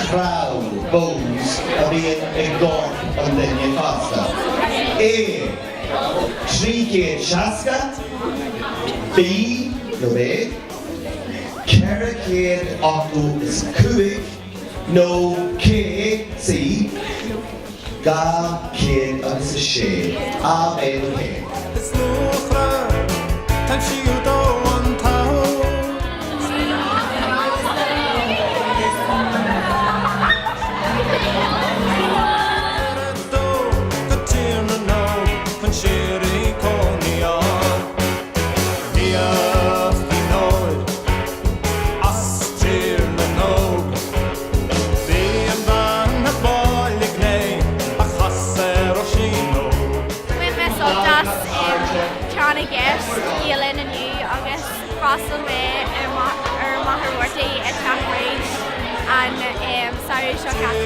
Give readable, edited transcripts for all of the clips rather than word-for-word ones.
Crowd bones of being a god on the Nefasta. A. Shrike Shaska. B. No B. Caracade Octo is Kubik. No K. C. Ga Kid of the Shade. Amen. Ilan and you, August, Russell May, Maharwati, Attack Rage, and Sorry Shokat.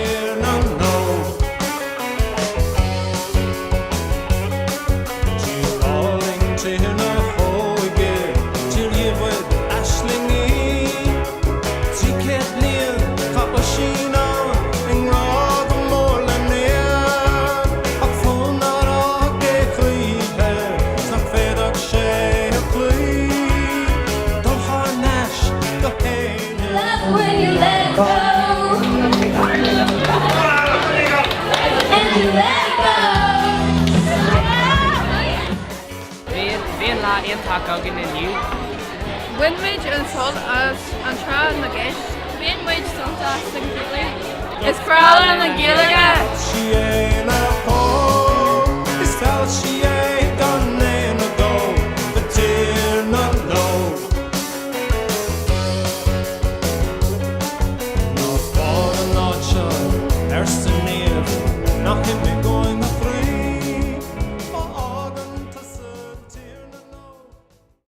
Ian Takogan and you. Windmage and Salt as and Tra and the Gish. Windmage Salt as Singly. It's Crawling and the Gilligan.